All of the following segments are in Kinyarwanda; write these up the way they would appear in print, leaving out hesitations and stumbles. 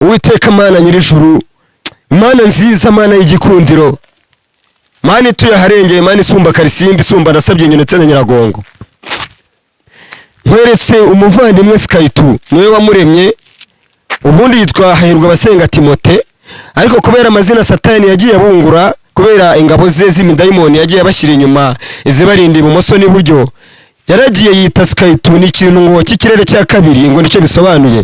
Uwiteka Mana nyir'ijuru, Mana nziza, Mana y'igikundiro, Mana ituye aharengeye, Mana isumba Karisimbi, isumba Ndasabye ndetse na Nyiragongo. Nkweretse umuvandimwe Skaitu, niwe wamuremye, ubundi yitwa Hahirwa Abasenga Timote, ariko kubera amazina Satani yagiye abungura, kubera ingabo ze z'imidayimoni yagiye abashyira inyuma izibarinda ibumoso n'iburyo, yaragiye yita Skaitu ni ikintu ngo cy'ikirere cya kabiri, ngo nicyo bisobanuye.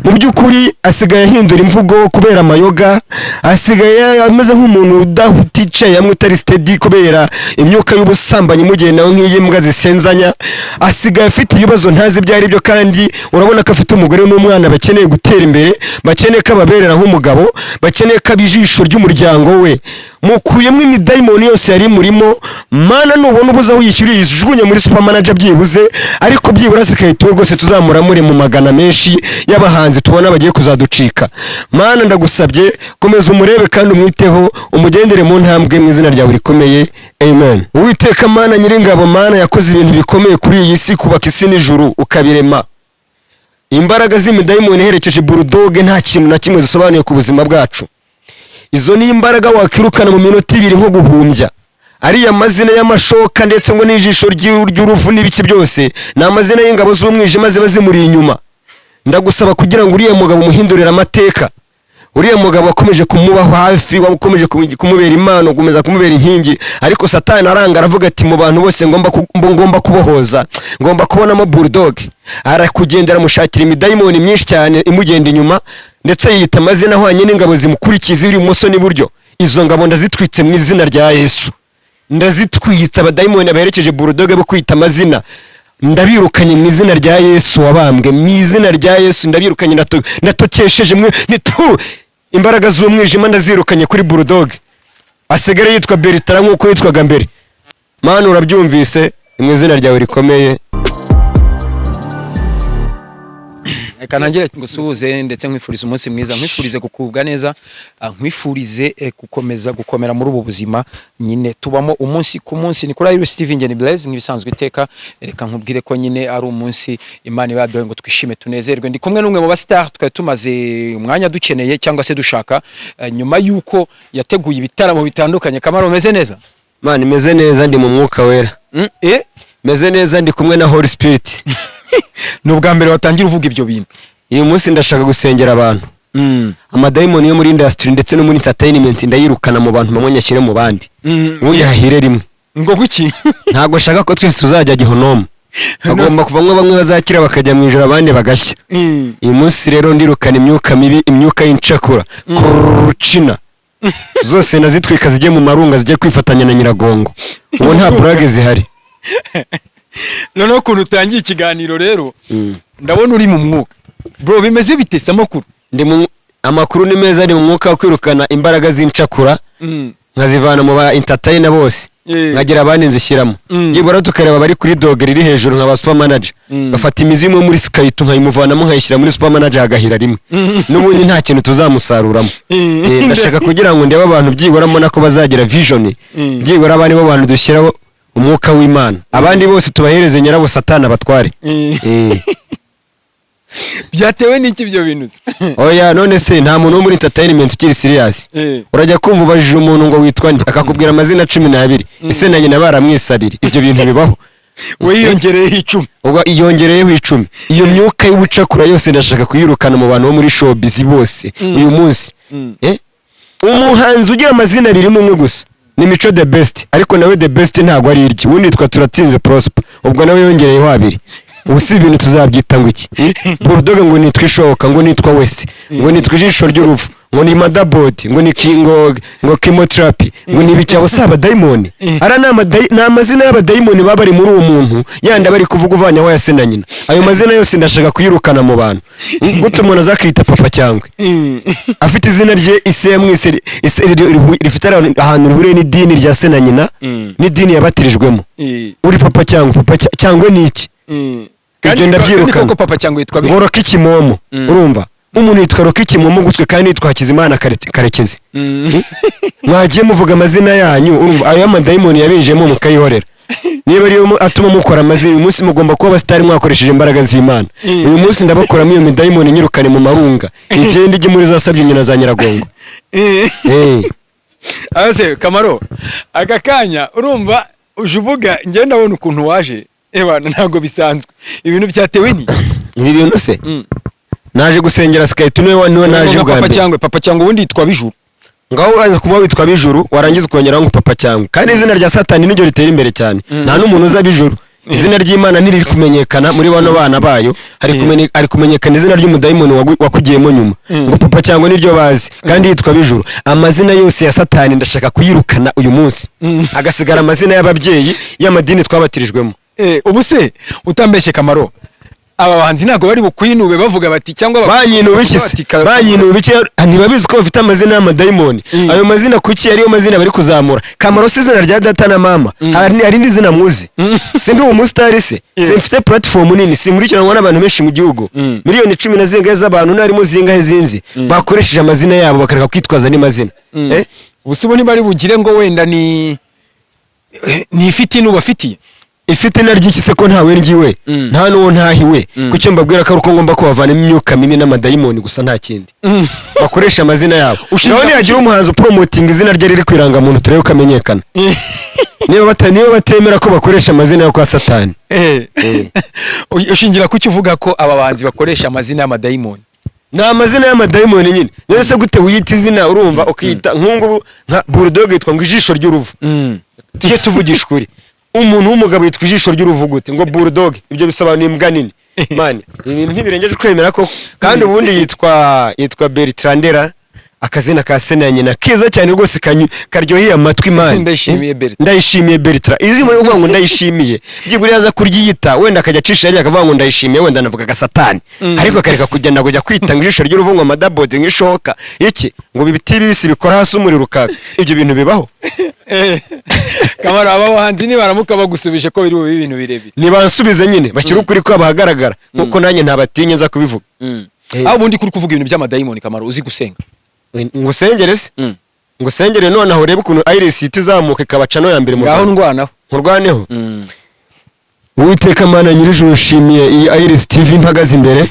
Mu by'ukuri asigaye ahindura imvugo kubera amayoga, asigaye ameze nk'umuntu udahuticaye amwe utari steady kubera imyuka y'ubusambanyi mugendaho nk'iyimbwa zisenzanya. Asigaye afite ibibazo ntazi byari byo, kandi urabona ko afite umugore n'umwana bakeneye gutera imbere, bakeneye ko ababerera nk'umugabo, bakeneye ko abijisho ry'umuryango we. Mukuyemo imidayimoni yose yari murimo, Mana nubona ubuza aho yishyuriye ijugunye muri super manager byibuze, ariko byibura Skaitu rwose tuzamuramure mu magana menshi y'abahanzi tubona bagiye kuzaducika. Mana ndagusabye komeza umurebe kandi umwiteho, umugendere mu ntambwe mu izina ryawe rikomeye, amen. Uwiteka Mana nyir'ingabo, Mana yakoze ibintu bikomeye kuri iyi si, kubaka isi n'ijuru ukabirema. Imbaraga z'imidayimoni iherekeje bulldog nta kintu na kimwe zisobanuye ku buzima bwacu. Izo ni imbaraga wakirukana mu minota 2 nko guhumbya. Ariya mazina y'amashoka ndetse ngo n'ijisho ry'uruvu n'ibiki byose ni amazina y'ingabo z'umwijima ziba zimuri inyuma. Ndagusaba kugira ngo uriya mugabo muhindurira amateka, uriya mugabo wakomeje kumubaho hafi, wakomeje kumubera imana, gukomeza kumubera inkingi, ariko Satani aranga aravuga ati mu bantu bose ngomba kubohoza, ngomba kubonamo bulldog. Arakugendera mushakira imidayimoni myinshi cyane imugenda inyuma, ndetse yita amazina ahwanye n'ingabo zimukurikiza ziri ibumoso n'iburyo. Izo ngabo ndazitwitse mu izina rya Yesu, ndazitwitse. Abadayimoni abaherekeje bulldog bo kwita amazina ndabirukanye mu izina rya Yesu wabambwe, mu izina rya Yesu ndabirukanye, natokesheje imbaraga z'umwijima ndazirukanye kuri bulldog. Asigare yitwa Bertrand nk'uko yitwaga mbere. Mana urabyumvise, mu izina ryawe rikomeye. Reka nangire ngusuhuze ndetse nkwifuriza umunsi mwiza, nkwifurize gukubwa neza, nkwifurize gukomeza gukomera muri ubu buzima nyine tubamo umunsi ku munsi. Ni kuri Steve Ngeni Blaise nk'ibisanzwe iteka. Reka nkubwire ko nyine ari umunsi Imana ibaduye ngo twishime tunezerwe. Ndi kumwe n'umwe mu bastar twari tumaze umwanya dukeneye cyangwa se dushaka, nyuma yuko yateguye ibitaramo bitandukanye. Kamaro umeze neza? Mana imeze neza, ndi mu mwuka wera. Meze neza, ndi kumwe na Holy Spirit. Nubwa mbere watangira uvuga ibyo bintu. Uyu munsi ndashaka gusengera abantu. Amadayimoni yo muri industry ndetse no muri entertainment ndayirukana mu bantu bamwe nyashyire mu bandi. Ubundi hahire rimwe. Ngo kuki? Ntago shaka ko twese tuzajya gihonomo. Bagomba kuvamwe bamwe bazakira bakajya mu ijoro abandi bagashya. Uyu munsi rero ndirukana imyuka mibi, imyuka y'incakura, kurucina. Zose nazitwika zijye mu marunga, zijye kwifatanya na Nyiragongo. Ubu nta brage zihari. Noneho ukuntu utangiye ikiganiro rero, ndabona uri mu mwuka. Bro, bimeze bitese amakuru? Amakuru ni meza, ari mu mwuka wo kwirukana imbaraga z'incakura, nkazivana mu ba entertainer bose, nkagira abandi nzishyiramo. Ngibora tukareba bari kuri dog riri hejuru nk'aba super manager, gafata imizimu muri Skaitu nkayimuvanamo nkayishyira muri super manager hagahira rimwe. N'ubundi nta kintu tuzamusaruramo. Ndashaka kugira ngo ndebe abantu byiboramo nako bazagira vision, byibora abandi bo bantu dushyiraho umwuka w'Imana, abandi bose tubahereze nyirabo Satani abatware. Byatewe n'iki byo bintu? Oya, none se nta muntu wo muri entertainment ukiri serious. Urajya kumva ubajije umuntu ngo witwa nde akakubwira amazina 12, ise na nyina baramwisabira. Ibyo bintu bibaho. We yongereyeho 10. Ubwo iyongereyeho 10. Iyo myuka y'ubucakura yose ndashaka kuyirukana mu bantu bo muri showbiz bose uyu munsi. Umuhanzi ugira amazina 2 umwe gusa ni Mico the best, ariko nawe the best ntago ari iryo. Ubundi Turatsinze Prosper, ubwo nawe yongereyeho 2. Ubu si ibintu tuzabyita ngo iki? Bulldog ngo nitwa Ishoka, ngo nitwa West, ngo nitwa Ijisho ry'uruvu, ngo ni Motherboard, ngo ni ngo Chemotherapy, ngo ni bicyaho saba daimoni. Ara na amazina y'abadayimoni babari muri uwo muntu yanda bari kuvuga uvanya wa yase na nyina. Ayo mazina yose ndashaka kuyirukana mu bantu. Guto umuntu azakita papa cyangwe afite izina rye ise yamwise rifite ahantu rihuriye n'idini rya se na nyina, n'idini yabatirijwemo. Uri papa cyangwe ni iki? Ibyo ndabyirukana. Koko papa cyangwa yitwa Rocky Kimomo. Urumva? Umuntu yitwa Rocky Kimomo gutwe kandi yitwa Hakizimana Karekezi. Mwagiye muvuga amazina yanyu, urumva ayo amadayimoni yabinjemo mukayihorera. niba ariyo atuma mukora amazina uyu munsi mugomba kuba abasitari mwakoresheje imbaraga z'Imana. Uyu munsi ndabakoramo iyo midayimoni nyirukane mu marunga igende ijye muri zasabye nyina za Nyiragongo. Ase Kamaro aka kanya urumva uje uvuga njye ndabona ukuntu waje ebana ntago bisanzwe ibintu byatewe ni ibi bintu se naje gusengera Skytu niwe naje bwa mbere. Papa cyangwa ubundi yitwa Bijuru ngaho uraza kuba witwa Bijuru warangiza ukongeraho ngo Papa cyangwa kandi izina rya Satani niryo ritera imbere cyane nta n'umuntu uza Bijuru. Izina ry'Imana niriri kumenyekana muri bano bana bayo ari kumenyekana izina ry'umudayimoni wakugiyemo nyuma ngo Papa cyangwa niryo bazi kandi yitwa Bijuru. Amazina yose ya Satani ndashaka kuyirukana uyu munsi agasigara amazina y'ababyeyi y'amadini twabatirijwemo. Ubu se utambeshye Kamaro aba bahanzi ntago bari bukwinube bavuga bati cyangwa banyinubiki ntibabizi ko bafite amazina y'amadayimoni. Ayo mazina kuki ariyo mazina bari kuzamura. Kamaro si izina rya data na mama hari n'izina muzi sindi umusitari se simfite platform nini sinkurikiranwa n'abantu benshi mu gihugu miliyoni 10 na zingahe z'abantu narimo zingahe zinzi bakoresheje amazina yabo bakareka kwitwaza ni mazina. Ubusibo ntibari bugire ngo wenda ni ifiti n'ubafitiye ifite naryo se ko ntawe ngiwe nta nuwo ntahiwe kucyo mbabwira ko uko ngomba kubavana imyuka mibi n'amadayimoni gusa nta kindi bakoresha amazina yabo. Naho niyagira umuhanzi promoting izina rye riri kwiranga muntu turebe ukamenyekana niba batemera ko bakoresha amazina yo kwa Satani. Ushingira kuki uvuga ko aba bahanzi bakoresha amazina y'amadayimoni? Ni amazina y'amadayimoni nyine. None se gute wiyita izina urumva ukita nk'ubu nka Bulldog yitwa ngo ijisho ry'uruvu tujye tuvugisha ukuri umuntu w'umugabo yitwa ijisho ry'uruvugute ngo Bulldog ibyo bisobanuye imbwa nini man ibintu ntibirengeje kwemera ko kandi ubundi yitwa Bertrandera akazina ka sena nyina kiza cyane rwose karyohiye amatwi man. Ndayishimiye Bertrand izimo yo ngo ndayishimiye byiburi yaza kuryita wenda akajya cisha yari akavuga ngo ndayishimiye wenda navuga ga Satani ariko kareka kugenda kujya kwita ngo ijisho ry'uruvu ngo madabod nk'ishoka iki ngo bibiti bisi bikora hasi umuriro ukaka ibyo bintu bibaho. Kamaro aba bahanzi ni baramuka bagusubije ko biri ubu ibintu birebire nibansubize nyine bashyira ukuri ko abahagaragara nkuko nanjye ntabatinye za kubivuga. Aho ubundi kuri kuvuga ibintu by'amadayimoni Kamaro uzi gusenga ngo sengere se ngo sengere none aho reba ukuntu Iris itizamuka ikabaca no ya mbere mu ngaho ndwanaho nkurwaneho. Uwiteka Mana Nyirijuru nshimiye iyi Iris TV mpagaze imbere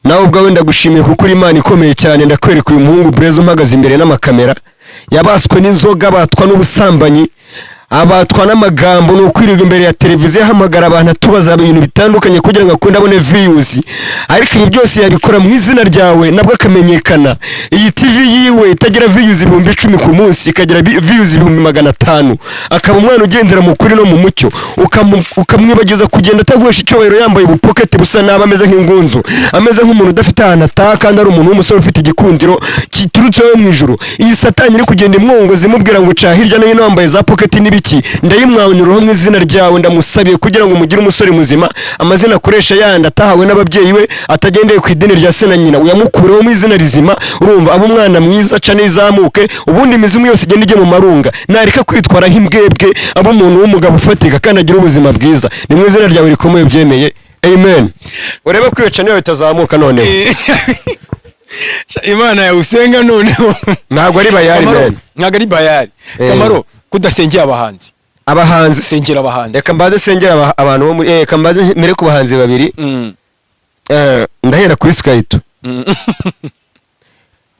nawe ubwawe ndagushimiye kuko uri Imana ikomeye cyane ndakwereka uyu muhungu Brezo mpagaze imbere n'amakamera yabaswe n'inzoga batwa n'ubusambanyi abatwa n'amagambo no kwirirwa imbere ya televiziyo hamagara abantu tubaza ibintu bitandukanye kugira ngo akunde abone views ariko ibi byose yabikora mu izina ryawe nabwo akamenyekana. Iyi TV yiwe itagira views 10,000 ku munsi ikagira views 500 akaba umwana ugendera mu kuri no mu mucyo ukamwibagiza kugenda ataguhesha icyobero yambaye ubupokete busa naba ameze nk'ingunzu ameze nk'umuntu udafite ahantu ataha kandi ari umuntu w'umusore ufite igikundiro kiturutse mu ijuru. Iyi Satani iri kugenda imwongoza imubwira ngo ca hirya no hino wambaye za pocket n'ibiki ndayimwanyuraho mu izina ryawe ndamusabiye kugira ngo mugire umusore muzima amazina akoresha yandi atahawe n'ababyeyi we atagendeye ku idini rya se na nyina uyamukureho mu izina rizima. Urumva abo mwana mwiza cane izamuke ubundi imizimu yose igenda ijye mu marunga nareka kwitwara nk'imbwebwe abo umuntu w'umugabo ufatika kandi agira ubuzima bwiza ni mu izina ryawe rikomeye byemeye amen. Urebe kwica niyo bitazamuka noneho Imana ya usenga noneho ntabwo ari bayari men ntabwo ari bayari Kamaro kudasengera abahanzi sengera abahanzi reka mbaze sengera abantu bo muri reka mbaze mere ku bahanzi babiri ndahera kuri Skytu.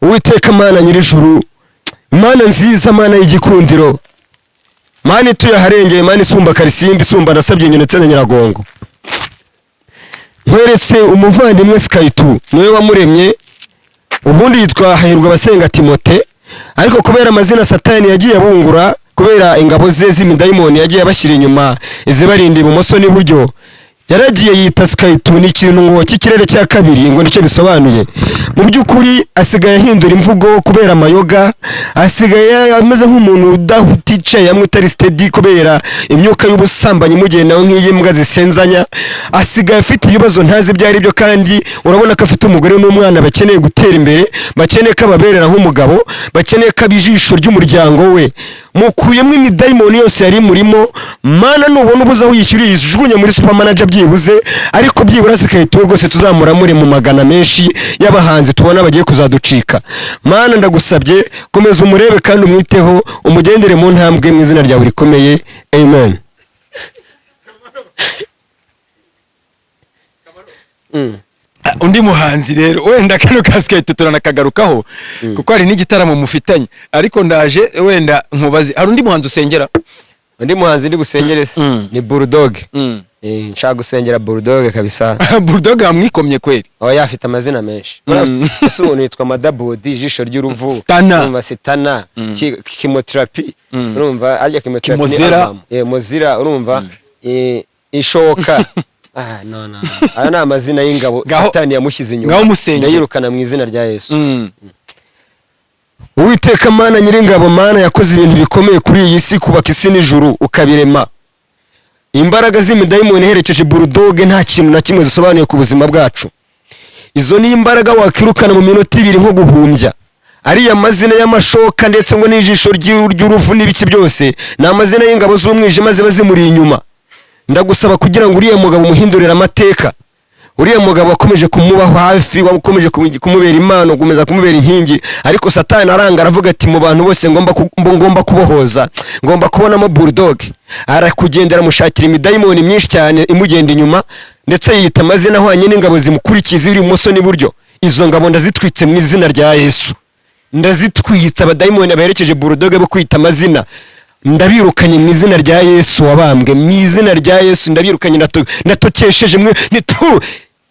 Uwiteka Mana Nyirijuru Imana nziza Mana y'igikundiro Mana ituyaharengeye Mana isumba karisimbi isumba ndasabye nyine ndetse na Nyiragongo nkweretse umuvandimwe Skytu niwe wamuremye ubundi yitwa Hahirwa Abasenga Timote ariko kubera amazina Satani yagiye abungura kubera ingabo ze z'imidayimoni yagiye abashyira inyuma izibarinda ibumoso n'iburyo yaragiye yita Skytu ni ikintu ngo cy'ikirere cya kabiri ngo nicyo bisobanuye. Mu by'ukuri asigaye ahindura imvugo kubera amayoga asigaye ameze nk'umuntu udahuticaye amwe utari steady kubera imyuka y'ubusambanyi mugendaho nk'iyimbwa zisenzanya asigaye afite ibibazo ntazi byari byo kandi urabona ko afite umugore n'umwana bakeneye gutera imbere bakeneye ko ababerera nk'umugabo bakeneye ko abijisho ry'umuryango we mukuyemo imidayimoni yose yari murimo Mana nubona ubuza wishyuriye ijugunye muri super manager byibuze ariko byibura Skytu rwose tuzamura muri mu magana menshi y'abahanzi tubona bagiye kuzaducika. Mana ndagusabye komeza umurebe kandi umwiteho umugendere mu ntambwe mu izina ryawe rikomeye amen. undi muhanzi rero wenda kano kasiketi turanakagarukaho kuko hari n'igitaramo mufitanye ariko ndaje wenda nkubaze hari undi muhanzi usengera undi muhanzi ndi gusengera se ni Bulldog nshaka gusengera Bulldog kabisa Bulldog amwikomye kweli yafite amazina menshi ese umuntu yitwa Madabodi ijisho ry'uruvu urumva Sitana chemotherapy urumva arya chemotherapy Mozira urumva ishoka no aya ni amazina y'ingabo Satani yamushyize inyuma ndayirukana mu izina rya Yesu. Uwiteka Mana nyiringabo Mana yakoze ibintu bikomeye kuri iyi si kubaka isi n'ijuru ukabirema. Imbaraga z'imidayimoni herekeje Bulldog nta kintu na kimwe zisobanuye ku buzima bwacu. Izo ni imbaraga wakirukana mu minota 2 nko guhumbya. Ari amazina y'amashoka ndetse ngo n'ijisho ry'uruvu n'ibiki byose na amazina y'ingabo z'umwijima ziba zimuri inyuma. Ndagusaba kugira ngo uriye mugabo muhindurira amateka. Uriye mugabo wakomeje kumubaho hafi wakomeje kumubera imana gumeza kumubera inkingi ariko Satani aranga aravuga ati mu bantu bose ngomba kubohoza ngomba kubonamo Bulldog arakugendera mushakira imidayimoni myinshi cyane imugenda inyuma ndetse yita amazina ahwanye n'ingabo zimukurikiza iri muso n'iburyo izo ngabo ndazitwitse mu izina rya Yesu ndazitwitsa abadayimoni abaherekeje Bulldog bo kwita amazina ndabirukanye mu izina rya Yesu wabambwe mu izina rya Yesu ndabirukanye natokesheje mwe nitu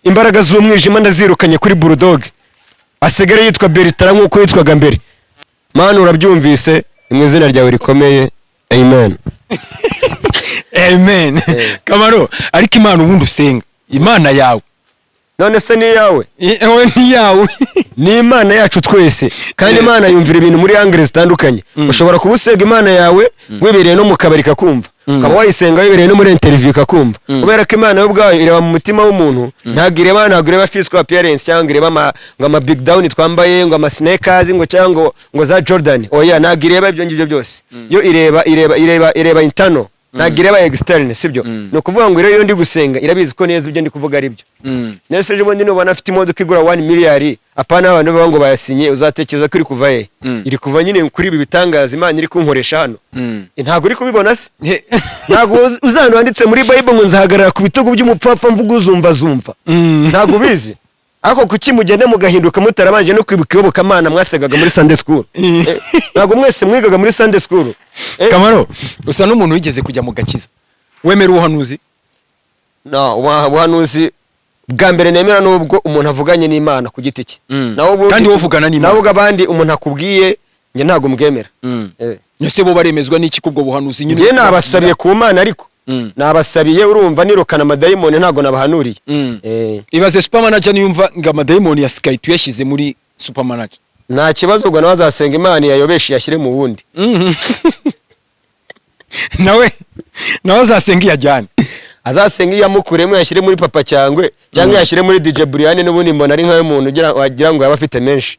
imbaraga z'umwijima ndazirukanye kuri Bulldog asigare yitwa Bertrand nkuko yitwaga mbere Mana urabyumvise mu izina ryawe rikomeye amen. Amen. Kamaro ariko Imana ubundi usenga Imana yawe none se ni yawe ni yawe ni Imana yacu twese kandi Imana yumvira ibintu muri angles zitandukanye ushobora kubusega Imana yawe wibereye no mu kabari kakumva ukaba wayisenga wibereye no muri interview kakumva kubera ko Imana yo ubwayo ireba mu mutima w'umuntu ntagireba physical appearance cyangwa ireba ngo big down twambaye ngo ama sneakers ngo cyangwa ngo za Jordan oya ntagireba ibyo ngibyo byose yo ireba internal nagireba externe sibyo no kuvuga ngo rero ndi gusenga irabizi ko neza ibyo ndi kuvuga ari byo nese je bondi no bana afite imodoka igura 1 miliyari apana abantu bavuga ngo bayasinye uzatekereza ko iri kuva he iri kuva nyine kuri ibi bitangaza Imana iri kunkoresha hano ntago uri kubibona se ntago uzana wanditse muri Bible ngo nzahagarara ku bitugu by'umupfapfa mvuga uzumva ntago bizi ako kuki mugende mugahinduka mutarabanje no kwibuka iyoboka Mana mwasegaga muri Sunday school ntago mwese mwigaga muri Sunday school Kamaro usa n'umuntu wigeze kujya mu gakiza wemera ubuhanuzi no ubuhanuzi bwa mbere nemera nubwo umuntu avuganye n'Imana ku giti cye kandi wovugana n'Imana navuga abandi umuntu akubwiye nge ntago mbwemera nyose bo baremezwa n'iki kubwo buhanuzi nyine nge nabasabiye ku Mana ariko nabasabiye urumva nirukana amadayimoni ntago nabahanuriye ibaze supermanager niyumva ngo amadayimoni ya Sky tuyashyize muri supermanager nta kibazo ubwo nawe azasenga Imana yayobeshe yashyire mu wundi nawe azasenga iyajyane azasenga iyamukuremo yashyire muri papa cyangwa yashyire muri DJ Brian n'ubundi mbona ari nkayo muntu wagira ngo yaba afite menshi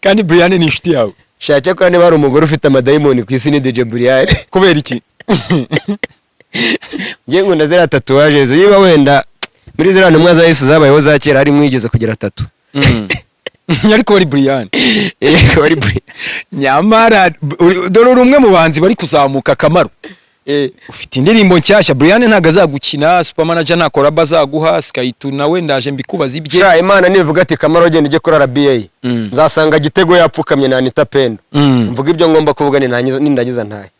kandi Brian ni inshuti yawe shake ko niba ari umugore ufite amadayimoni ku isi ni DJ Brian kubera iki ngiye ngo ndazira tatuwaje yiba wenda muri zira ntumwa za Yesu zabayeho za kera hari mwigeze kugira 3 ariko wari Brian nyamara dore rumwe mu banzi bari kuzamuka Kamaro ufite indirimbo nshyashya Brian ntago azagukina supermanager nakora bazaguha Sky nawe ndaje mbikubaza ibye sha Imana nivuga ati Kamaro gende ije kuri RBA nzasanga gitego yapfukamye na Anita Pendo mvuga ibyo ngomba kuvuga nindagiza ntaye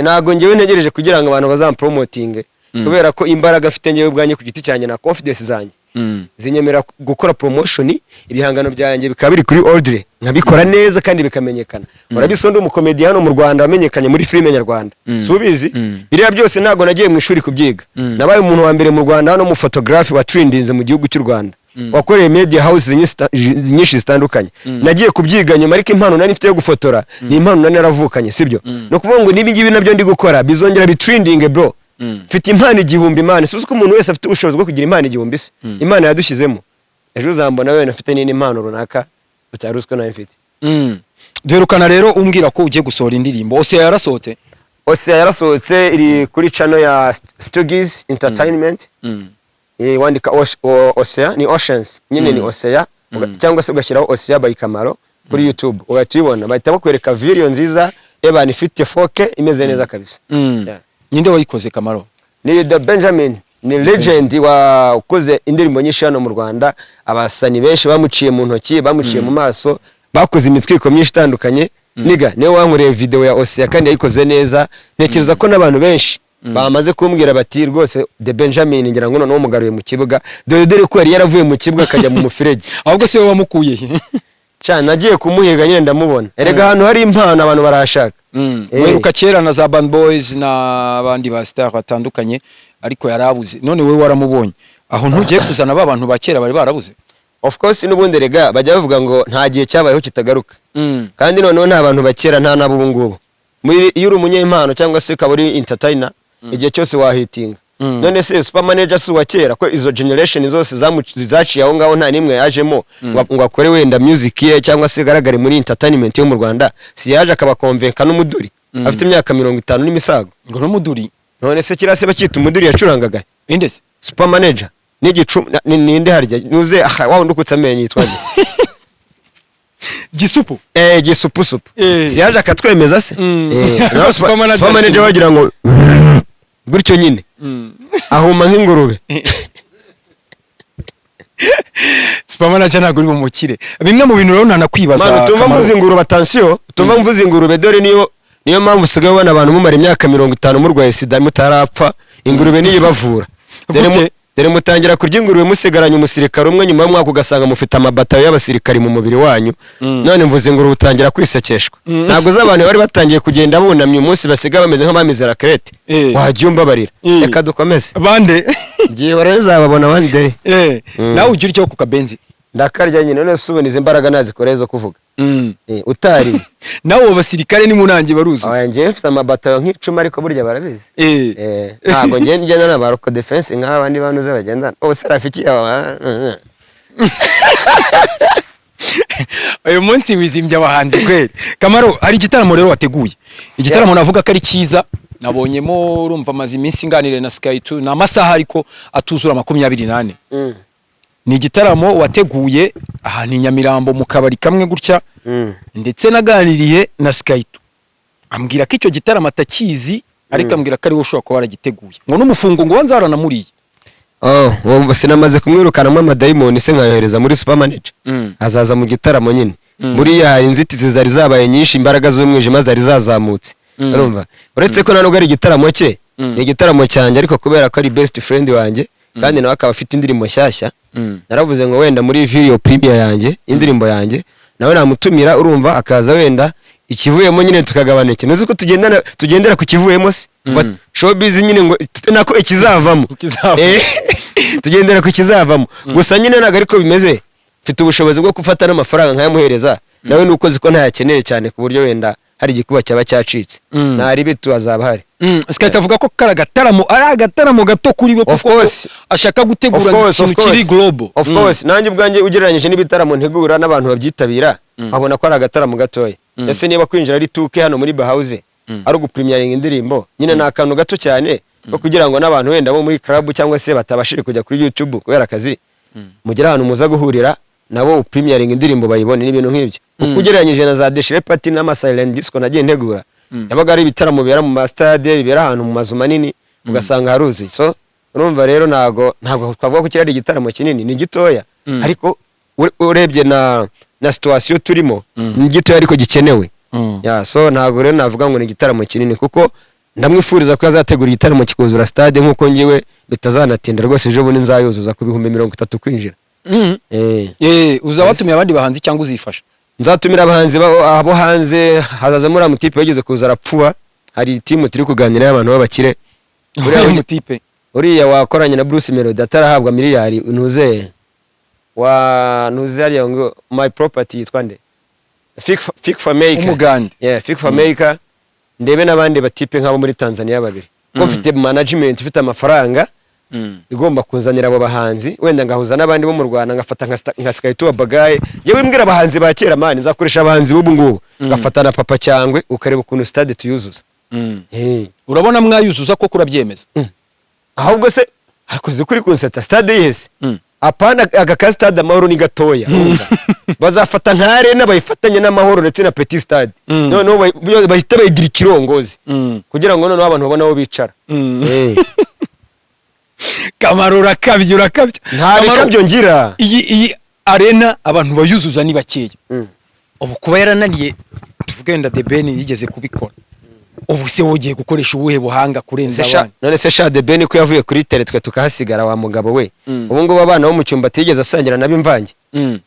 ntago ngewe ntegereje kugira ngo abantu bazampromoting kubera ko imbaraga afite ngewe ubwanye ku giti cyane na confidence zanjye zinyemera gukora promotion ibihangano byanjye bikabiri kuri ordre nkabikora neza kandi bikamenyekana urabisonde umukomedi hano mu Rwanda wamenyekanye muri filime nyarwanda subizi biriya byose ntago nagiye mu ishuri kubyiga nabaye umuntu wa mbere mu Rwanda hano mu photography wa trendinze mu gihugu cy'u Rwanda wakoreye media house nyinshi zitandukanye nagiye kubyiga nyuma ariko impano nani mfite yo gufotora ni impano nani naravukanye sibyo no kuvuga ngo nibi ngibi nabyo ndi gukora bizongera bitrending bro mfite impano 1000 Imana suzi ko umuntu wese afite ubushobozi bwo kugira impano 1000 se Imana yadushyizemo ejo uzambona wewe afite nini impano runaka utaruzwe nayo mfite duherukana rero umbwira ko ugiye gusohora indirimbo Osea yarasohotse iri kuri channel ya Stuggies Entertainment wandika Osea ni Oceans nyine ni Osea cyangwa se ugashyiraho Osea by Kamaro kuri YouTube ugatubona bahita bakwereka video nziza eba ifite foke imeze neza kabisa. Yeah. Ninde wayikoze Kamaro? Ni The Benjamin, ni legend wakoze indirimbo nyinshi hano mu Rwanda, abasani benshi bamuciye mu ntoki, bamuciye mu maso, bakoze imitwiko myinshi itandukanye. Niga niwe wankoreye video ya Osea kandi yayikoze neza. Ntekereza ko n'abantu benshi bamaze kumbwira bati rwose The Benjamin ngira ngo noneho mugaruye mu kibuga, dore ko yari yaravuye mu kibuga akajya mu mufirege. Ahubwo se wamukuye cyane nagiye kumuhiga nyine ndamubona. Erega hano hari impano abantu barashaka. Mweruka kera na za Band Boys n'abandi ba star batandukanye ariko yarabuze. None wewe waramubonye. Aho ntugiye kuzana ba bantu ba kera bari barabuze. Of course n'ubundi rega bajya bavuga ngo nta gihe cyabayeho kitagaruka. Kandi noneho nta bantu bakera nta nabo ubu ngubu. Iyo uri umunyempano cyangwa se ukaba uri entertainer igihe cyose wahitinga. None se super manager si wa kera ko izo generation zose zaciye aho ngaho nta nimwe yajemo ngo akore wenda music ye cyangwa se garagare muri entertainment yo mu Rwanda, si yaje akaba convaincre n'umuduri afite imyaka 50 n'imisago ngo n'umuduri. None se kirase bakita umuduri yacurangaga inde se super manager n'igicu ninde harya nuze wa ndukutse amenye yitwaje Gisupu gisupu si yaje akatwemeza se super manager wagira ngo gutyo nyine ahuma nk'ingurube. Super manager ntago uri mu mukire. Bimwe mu bintu rero ntanakwibaza. Manu tumva mvuze ingurube, attention tumva mvuze ingurube, dore niyo mpamvu usigaye ubona abantu mumara imyaka 50 murwaye sida mutarapfa, ingurube niyo ibavura. Dore mutangira kurya ingurube musigaranye umusirikare umwe, nyuma y'umwaka ugasanga mufite amabatayo y'abasirikari mu mubiri wanyu. None mvuze ingurube utangira kwisekeshwa. Ntago z'abantu bari batangiye kugenda bunamye umunsi basiga bameze nk'abamizera krete. Wajye umbabarira. Reka dukomeze. Bande giye barezababona one day. Nawe ugira icyo ku kabenzi. Ndakarya nyine none suboniza imbaraga nazikore zo kuvuga. Utari nawe abasirikare ni munangi baruzi. Ngiye mfite amabatayo nk'icuma ariko burya barabizi. Ntago ngenda na baroko defense nk'abandi bantu z'abagenda. Serafiki uyu munsi wizimbye abahanzi kweli. Kamaro, hari igitaramo rero wateguye. Igitaramo navuga ko ari cyiza. Nabonyemo urumva amazi iminsi nganire na Sky 2 na masaha ariko atuzura 28. Ni igitaramo wateguye ahantu Nyamirambo mu kabari kamwe gutya, ndetse naganiriye na Sky 2 ambwira ko icyo gitaramo atakizi, ariko ambwira ko ari wo ushobora kuba waragiteguye ngo n'umufungo ngo wanzarana muriye. Wumva sinamaze kumwirukanamo amadayimoni se nkayohereza muri super manager. Azaza mu gitaramo nyine. Buriya hari inzitizi zari zabaye nyinshi, imbaraga z'umwijima zari zazamutse. Urumva uretse ko nano ari igitaramo cye, ni igitaramo cyanjye ariko kubera ko ari best friend wanjye kandi nawe akaba afite indirimbo nshyashya, naravuze ngo wenda muri video premiere yanjye indirimbo yanjye nawe namutumira, urumva akaza wenda ikivuyemo nyine tukagabaneke. Nuzi ko tugendera ku kivuyemo se showbiz nyine ngo nako ikizavamo tugendera ku kizavamo. Gusa nyine naga ariko bimeze, mfite ubushobozi bwo gufata n'amafaranga nkayamuhereza, nawe nuko ziko ntayakeneye cyane ku buryo wenda hari igikuba cyaba cyacitse ntari bitu azaba hari. Sky tavuga ko karagataramo ari agataramo gato kuri we kuko ashaka gutegura ikintu kiri global. Of course nanjye ubwanjye ugereranyije n'ibitaramo ntegura n'abantu babyitabira abona ko ari agataramo gatoya. Ese niba kwinjira ari tuke hano muri Bahouse ari ugupremiering indirimbo nyine na akantu gato cyane ko kugira ngo n'abantu wenda bo muri club cyangwa se batabashire kujya kuri YouTube kubera akazi mugira ahantu muza guhurira nabo premiering indirimbo bayibone n'ibintu nk'ibyo. Ukugereranyije na za Deshire Party n'ama Silent Disco nagiye ntegura, yabaga ari ibitaramo bibera mu mastade, bibera ahantu mu mazu manini ugasanga haruzi. So urumva rero ntago twavuga ko kirari igitaramo kinini, ni gitoya ariko urebye na situation turimo ni gitoya ariko gikenewe. So ntago rero navuga ngo ni igitaramo kinini kuko ndamwifuriza ko azategura igitaramo kikuzura stade nkuko ngiwe bitazanatinda rwose, ejo bundi nzayuzuza ku 30 kwinjira. Uzabatumira abandi bahanzi cyangwa uzifasha? Nzatumira abahanzi abo hanze, hazaza muri amutipe yageze kuza arapfuwa. Hari team turi kuganira y'abantu babakire. Uriya mutipe uriya wakoranye na Bruce Melody atarahabwa miliyari nuze ari ngo my property yitwande Fik for Maker umugande. Fik for Maker. Ndebe n'abandi batipe nk'abo muri Tanzania babiri ko mfite management ifite amafaranga igomba kuzanira abo bahanzi, wenda ngahuza n'abandi bo mu Rwanda ngafata nka Sky 2 Bagaye. Yewe mbwira abahanzi ba kera mani nzakoresha abahanzi b'ubu ngubu ngafata na Papa Cyangwe ukareba ukuntu stade tuyuzuza. Urabona mwayuzuza ko kurabyemeza? Ahubwo se arakoze kuri concert stade yese apana agaka stade Amahoro ni gatoya bazafata nka arena bayifatanye n'Amahoro ndetse na Petit Stade noneho bahita bayigira ikirongozi kugira ngo noneho abantu babone aho bicara Kamaro urakabye nta bikabyo ngira iyi arena abantu bayuzuza ni bakeya ubu kuba yarananiye tuvuge wenda The Ben yigeze kubikora ubu se wogiye gukoresha ubuhe buhanga kurenza abandi none se sha The Ben ko yavuye kuri tele twe tukahasigara wa mugabo we ubu ngo abana bo mu cyumba tigeze asangira nabimvange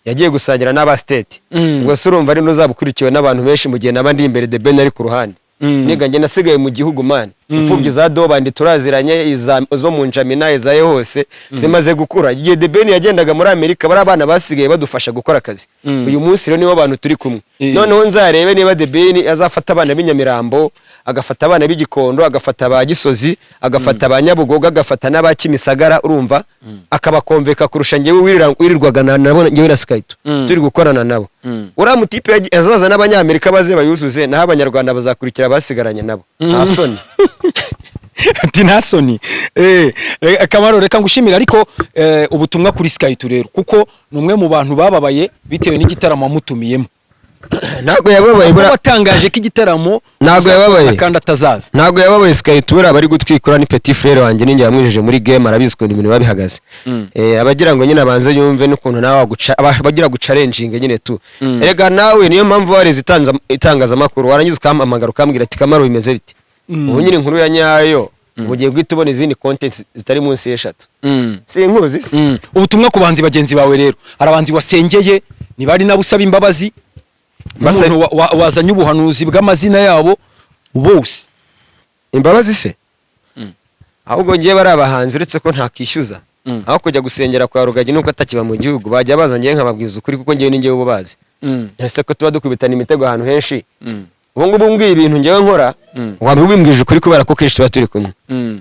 yagiye gusangira n'aba state ubwo se urumva ari nuzabukurikiwe n'abantu benshi mu gihe nabandi imbere The Ben ari ku ruhande niga nge nasigaye mu gihugu man imfubyi za Dobandi turaziranye zo mu Njamina izaye hose zimaze gukura igihe The Ben yagendaga muri Amerika bari abana basigaye badufasha gukora akazi uyu munsi rero nibo abantu turi kumwe noneho nzarebe niba The Ben azafata abana b'inyamirambo agafata abana b'igikondo agafata ba Gisozi agafata ba Nyabugogo agafata n'aba Kimisagara urumva akabakomveka kurusha ngewe wirirwaga nabo ngewe na Skyto turi gukorana nabo uriya mutipe azaza n'abanyamerika baze bayuzuze naho abanyarwanda bazakurikira basigaranye nabo nta soni ati nta soni Kamaro reka ngushimira ariko ubutumwa kuri Skyto rero kuko numwe mu bantu bababaye bitewe n'igitaramo amutumiyemo ntago yababaye batangaje ko igitaramo ntago yababaye kandi atazaza ntago yababaye Skyto bari gutwikura ni petit frère wanjye ninjye yamwijije muri game arabizwe ibintu babihagaze abagira ngo nyine abanze yumve n'ukuntu nawe waguca abagira guchallenging nyine tu erega nawe niyo mpamvu wareze itangaza makuru warangiza ukampamagara ukambwira ati Kamaro bimeze biti ubu nyine inkuru ya nyayo ugiye guhita ubona izindi contents zitari munsi y'eshatu si inkuzi ubutumwa ku banzi bagenzi bawe rero arabanzi wasengeye nibari nabusaba imbabazi umuntu wazanye ubuhanuzi bw'amazina yabo bose imbabazi se ahubwo ngiye bari abahanzi uretse ko ntakishyuza aho kujya gusengera kwa Rugagi nuko atakiba mu gihugu bajya bazanye nkababwiza ukuri kuko ngiye ningiye ububazi ese ko tuba dukubitana imitego ahantu henshi ubu ngubu mbwiye ibintu ngewe nkora wabimbwije ukuri kubera ko kenshi tuba turi kumwe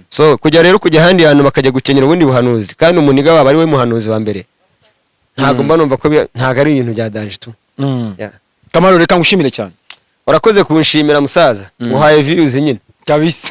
so kujya rero kujya ahandi hantu bakajya gukenyera ubundi buhanuzi kandi umuniga wabo ari we muhanuzi wa mbere ntago mba numva ko ntago ari ibintu bya danje tu Kamaro reka ngushimire cyane urakoze kunshimira musaza uhaye views nyine kabisa